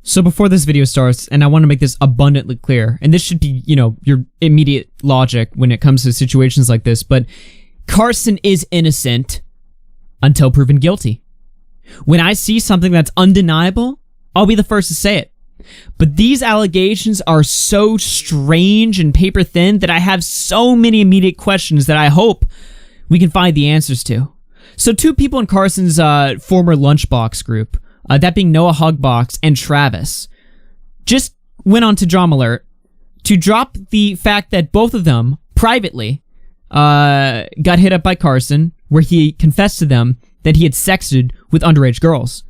So before this video starts, and I want to make this abundantly clear, and this should be, your immediate logic when it comes to situations like this, but Carson is innocent until proven guilty. When I see something that's undeniable, I'll be the first to say it. But these allegations are so strange and paper thin that I have so many immediate questions that I hope we can find the answers to. So two people in Carson's former Lunchbox group, that being Noah Hugbox and Travis, just went on to Drama Alert to drop the fact that both of them privately got hit up by Carson, where he confessed to them that he had sexted with underage girls.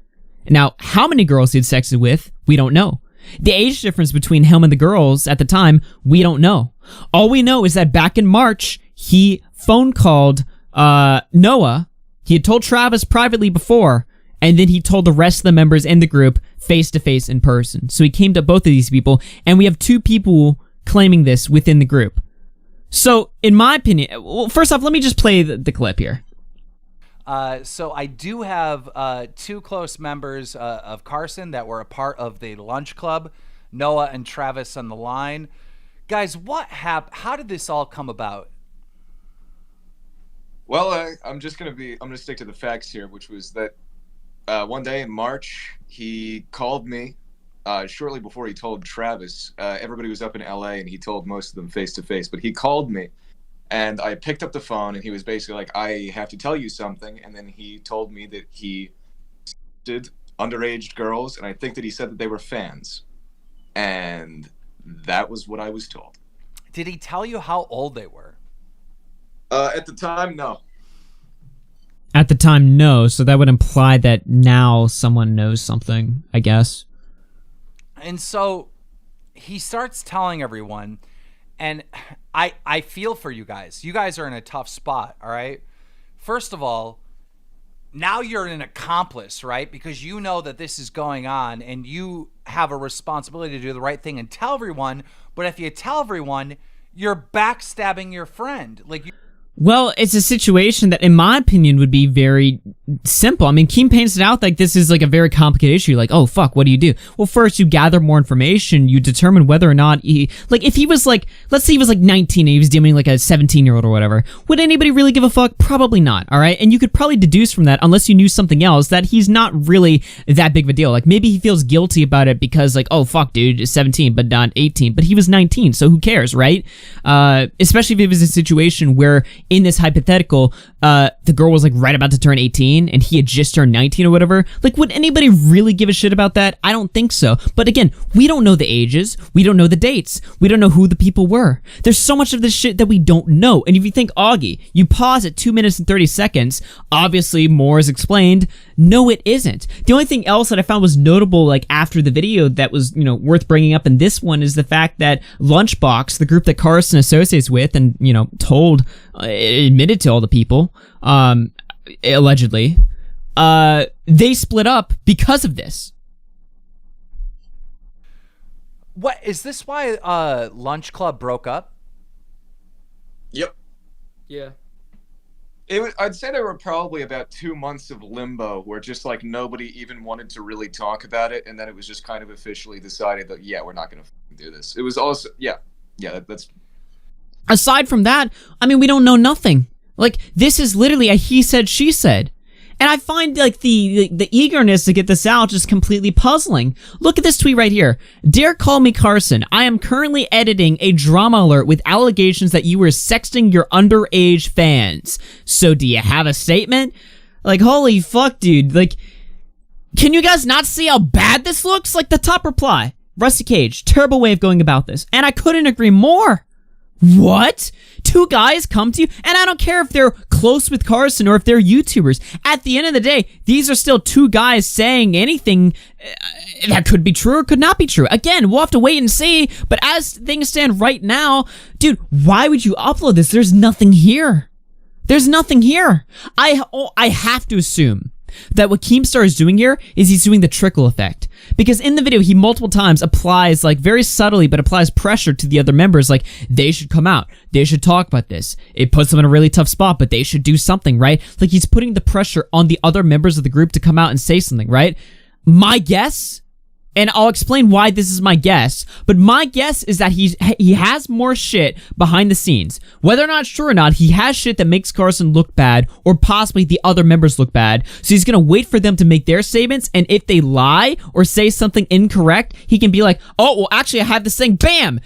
Now, how many girls he had sexted with, we don't know. The age difference between him and the girls at the time, we don't know. All we know is that back in March, he phone called Noah. He had told Travis privately before, and then he told the rest of the members in the group face-to-face in person. So he came to both of these people, and we have two people claiming this within the group. So, in my opinion, well, first off, let me just play the clip here. So I do have two close members of Carson that were a part of the lunch club, Noah and Travis on the line. Guys, what happened? How did this all come about? Well, I'm gonna stick to the facts here, which was that one day in March, he called me shortly before he told Travis. Everybody was up in LA, and he told most of them face to face, but he called me. And I picked up the phone, and he was basically like, I have to tell you something. And then he told me that he did underage girls, and I think that he said that they were fans. And that was what I was told. Did he tell you how old they were? At the time, no. At the time, no. So that would imply that now someone knows something, I guess. And so he starts telling everyone, and I feel for you guys. You guys are in a tough spot, all right? First of all, now you're an accomplice, right? Because you know that this is going on, and you have a responsibility to do the right thing and tell everyone. But if you tell everyone, you're backstabbing your friend. Well, it's a situation that, in my opinion, would be very simple. I mean, Keem paints it out like this is like a very complicated issue. Like, oh, fuck, what do you do? Well, first, you gather more information. You determine whether or not if he was like, let's say he was like 19 and he was dealing like a 17-year-old or whatever. Would anybody really give a fuck? Probably not, all right? And you could probably deduce from that, unless you knew something else, that he's not really that big of a deal. Like, maybe he feels guilty about it because, like, oh, fuck, dude, it's 17, but not 18. But he was 19, so who cares, right? Especially if it was a situation where, in this hypothetical, the girl was like right about to turn 18 and he had just turned 19 or whatever. Like, would anybody really give a shit about that? I don't think so. But again, we don't know the ages. We don't know the dates. We don't know who the people were. There's so much of this shit that we don't know. And if you think, Augie, you pause at 2 minutes and 30 seconds, obviously more is explained. No, it isn't. The only thing else that I found was notable, like, after the video that was, worth bringing up in this one is the fact that Lunchbox, the group that Carson associates with and, admitted to all the people, allegedly, they split up because of this. What is this? Why Lunch Club broke up? Yep. Yeah. I'd say there were probably about 2 months of limbo where just like nobody even wanted to really talk about it, and then it was just kind of officially decided that we're not going to do this. It was also that's. Aside from that, I mean, we don't know nothing. Like, this is literally a he said, she said. And I find, like, the eagerness to get this out just completely puzzling. Look at this tweet right here. Dear CallMeCarson, I am currently editing a drama alert with allegations that you were sexting your underage fans. So do you have a statement? Like, holy fuck, dude. Like, can you guys not see how bad this looks? Like, the top reply. Rusty Cage, terrible way of going about this. And I couldn't agree more. What? Two guys come to you? And I don't care if they're close with Carson or if they're YouTubers. At the end of the day, these are still two guys saying anything that could be true or could not be true. Again, we'll have to wait and see. But as things stand right now, dude, why would you upload this? There's nothing here. There's nothing here. I have to assume that what Keemstar is doing here is he's doing the trickle effect. Because in the video, he multiple times applies, like, very subtly, but applies pressure to the other members, like, they should come out, they should talk about this. It puts them in a really tough spot, but they should do something, right? Like, he's putting the pressure on the other members of the group to come out and say something, right? My guess And I'll explain why this is my guess, but my guess is that he has more shit behind the scenes. Whether or not it's true or not, he has shit that makes Carson look bad, or possibly the other members look bad. So he's gonna wait for them to make their statements, and if they lie or say something incorrect, he can be like, oh, well, actually, I have this thing. Bam!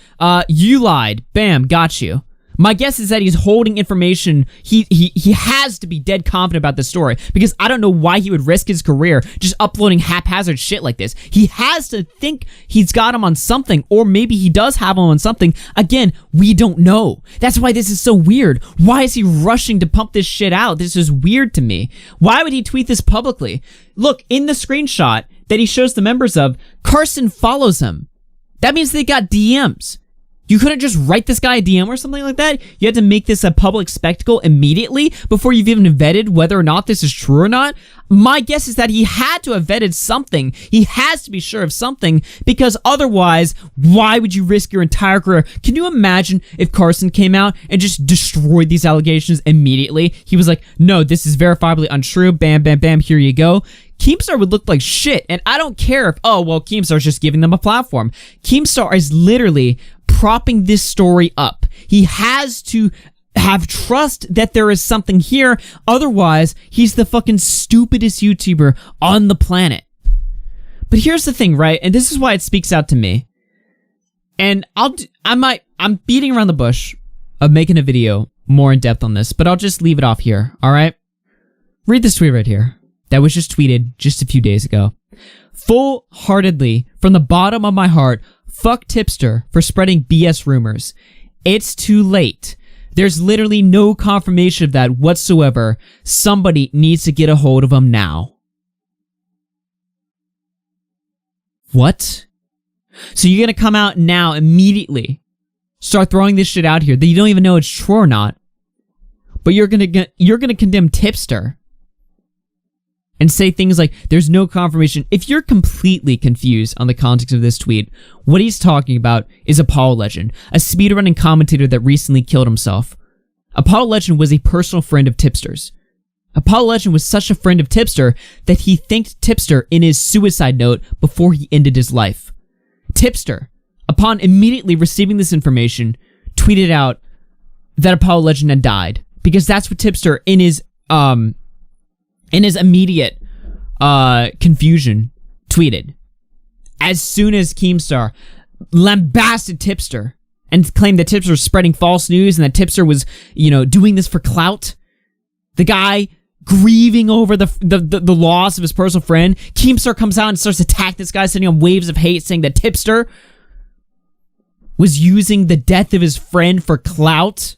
You lied. Bam, got you. My guess is that he's holding information. He has to be dead confident about this story, because I don't know why he would risk his career just uploading haphazard shit like this. He has to think he's got him on something, or maybe he does have him on something. Again, we don't know. That's why this is so weird. Why is he rushing to pump this shit out? This is weird to me. Why would he tweet this publicly? Look, in the screenshot that he shows the members of, Carson follows him. That means they got DMs. You couldn't just write this guy a DM or something like that. You had to make this a public spectacle immediately before you've even vetted whether or not this is true or not. My guess is that he had to have vetted something. He has to be sure of something, because otherwise, why would you risk your entire career? Can you imagine if Carson came out and just destroyed these allegations immediately? He was like, no, this is verifiably untrue. Bam, bam, bam, here you go. Keemstar would look like shit, and I don't care if, oh, well, Keemstar's just giving them a platform. Keemstar is literally propping this story up. He has to have trust that there is something here, otherwise, he's the fucking stupidest YouTuber on the planet. But here's the thing, right? And this is why it speaks out to me. And I'm beating around the bush of making a video more in depth on this, but I'll just leave it off here, alright? Read this tweet right here. That was just tweeted just a few days ago. Full-heartedly, from the bottom of my heart, fuck Tipster for spreading BS rumors. It's too late. There's literally no confirmation of that whatsoever. Somebody needs to get a hold of him now. What? So you're gonna come out now immediately, start throwing this shit out here that you don't even know it's true or not, but you're gonna condemn Tipster and say things like, there's no confirmation. If you're completely confused on the context of this tweet, what he's talking about is Apollo Legend, a speedrunning commentator that recently killed himself. Apollo Legend was a personal friend of Tipster's. Apollo Legend was such a friend of Tipster that he thanked Tipster in his suicide note before he ended his life. Tipster, upon immediately receiving this information, tweeted out that Apollo Legend had died, because that's what Tipster, in his immediate confusion, tweeted. As soon as Keemstar lambasted Tipster and claimed that Tipster was spreading false news and that Tipster was, doing this for clout, the guy grieving over the loss of his personal friend, Keemstar comes out and starts attacking this guy, sending him waves of hate, saying that Tipster was using the death of his friend for clout.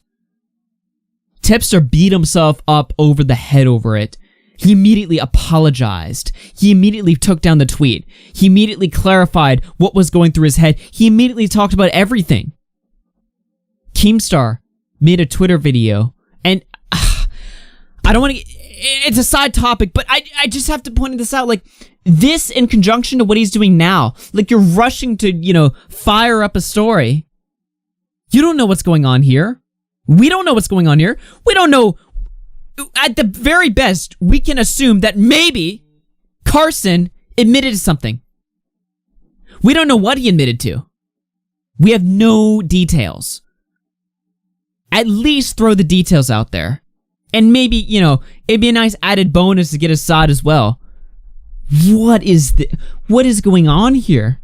Tipster beat himself up over the head over it. He immediately apologized. He immediately took down the tweet. He immediately clarified what was going through his head. He immediately talked about everything. Keemstar made a Twitter video, and I don't want to... It's a side topic, but I just have to point this out. Like, this in conjunction to what he's doing now. Like, you're rushing to, fire up a story. You don't know what's going on here. We don't know what's going on here. We don't know... At the very best, we can assume that maybe Carson admitted to something. We don't know what he admitted to. We have no details. At least throw the details out there. And maybe, it'd be a nice added bonus to get a side as well. What is going on here?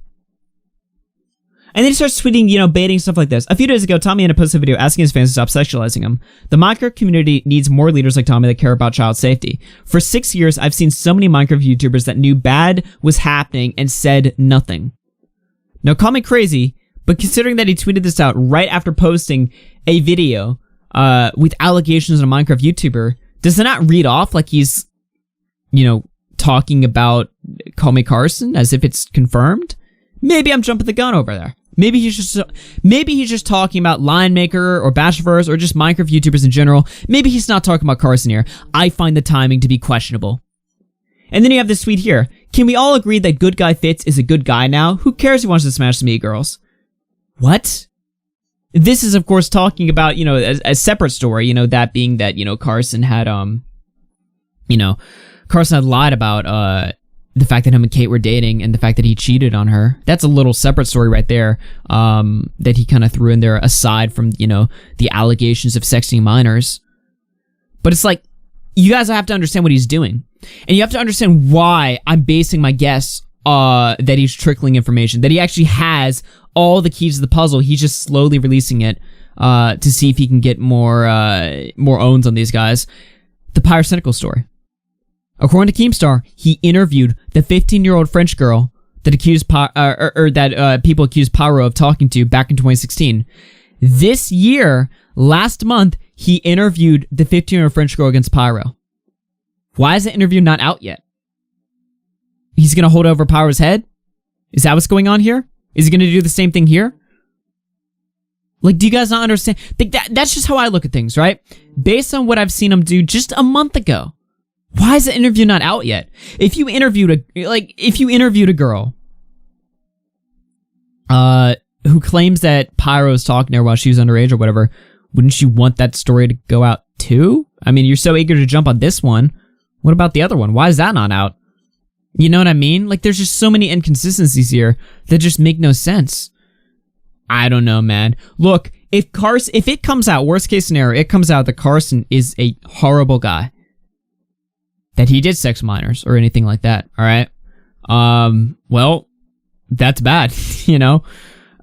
And then he starts tweeting, baiting stuff like this. A few days ago, Tommy had posted a video asking his fans to stop sexualizing him. The Minecraft community needs more leaders like Tommy that care about child safety. For 6 years, I've seen so many Minecraft YouTubers that knew bad was happening and said nothing. Now, call me crazy, but considering that he tweeted this out right after posting a video with allegations on a Minecraft YouTuber, does it not read off like he's, talking about CallMeCarson as if it's confirmed? Maybe I'm jumping the gun over there. Maybe he's just talking about Lion Maker or Bashverse or just Minecraft YouTubers in general. Maybe he's not talking about Carson here. I find the timing to be questionable. And then you have this tweet here. Can we all agree that Good Guy Fitz is a good guy now? Who cares who wants to smash some e-girls? What? This is, of course, talking about, a separate story, that being that, Carson had, Carson had lied about, the fact that him and Kate were dating and the fact that he cheated on her. That's a little separate story right there, that he kind of threw in there aside from, the allegations of sexting minors. But it's like, you guys have to understand what he's doing. And you have to understand why I'm basing my guess that he's trickling information, that he actually has all the keys to the puzzle. He's just slowly releasing it to see if he can get more owns on these guys. The Pyrocynical story. According to Keemstar, he interviewed the 15-year-old French girl that people accused Pyro of talking to back in 2016. This year, last month, he interviewed the 15-year-old French girl against Pyro. Why is the interview not out yet? He's going to hold over Pyro's head? Is that what's going on here? Is he going to do the same thing here? Like, do you guys not understand? That's just how I look at things, right? Based on what I've seen him do just a month ago. Why is the interview not out yet? If you interviewed a girl who claims that Pyro was talking to her while she was underage or whatever, wouldn't you want that story to go out too? I mean, you're so eager to jump on this one. What about the other one? Why is that not out? You know what I mean? Like, there's just so many inconsistencies here that just make no sense. I don't know, man. Look, if it comes out, worst case scenario, it comes out that Carson is a horrible guy, that he did sex minors or anything like that, all right? Well, that's bad,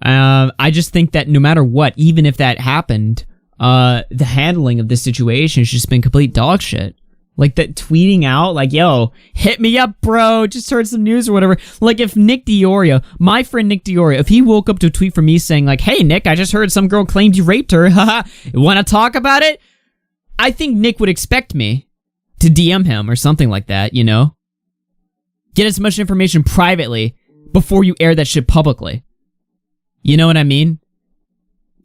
I just think that no matter what, even if that happened, the handling of this situation has just been complete dog shit. Like, that tweeting out, like, yo, hit me up, bro, just heard some news or whatever. Like, if Nick Diorio, my friend Nick Diorio, if he woke up to a tweet from me saying, like, hey, Nick, I just heard some girl claimed you raped her, haha, want to talk about it? I think Nick would expect me to DM him or something like that, Get as much information privately before you air that shit publicly. You know what I mean?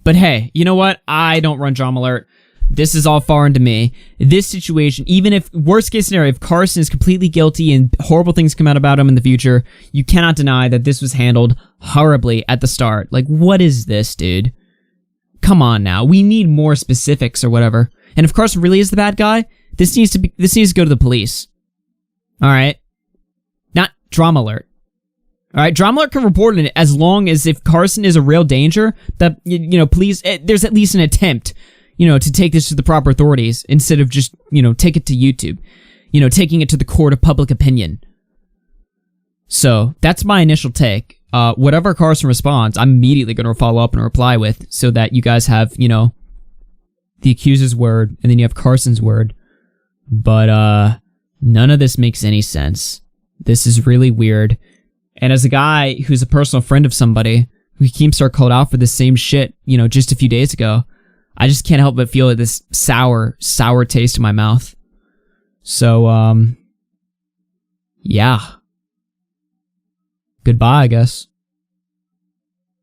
But hey, you know what? I don't run Drama Alert. This is all foreign to me. This situation, even if, worst case scenario, if Carson is completely guilty and horrible things come out about him in the future, you cannot deny that this was handled horribly at the start. Like, what is this, dude? Come on now. We need more specifics or whatever. And if Carson really is the bad guy, this needs to go to the police. All right? Not Drama Alert. All right, Drama Alert can report on it as long as if Carson is a real danger, that, police, there's at least an attempt, to take this to the proper authorities instead of just, take it to YouTube, taking it to the court of public opinion. So that's my initial take. Whatever Carson responds, I'm immediately going to follow up and reply with, so that you guys have, the accuser's word and then you have Carson's word. But none of this makes any sense. This is really weird. And as a guy who's a personal friend of somebody who Keemstar called out for the same shit, just a few days ago, I just can't help but feel this sour taste in my mouth. So, yeah. Goodbye, I guess.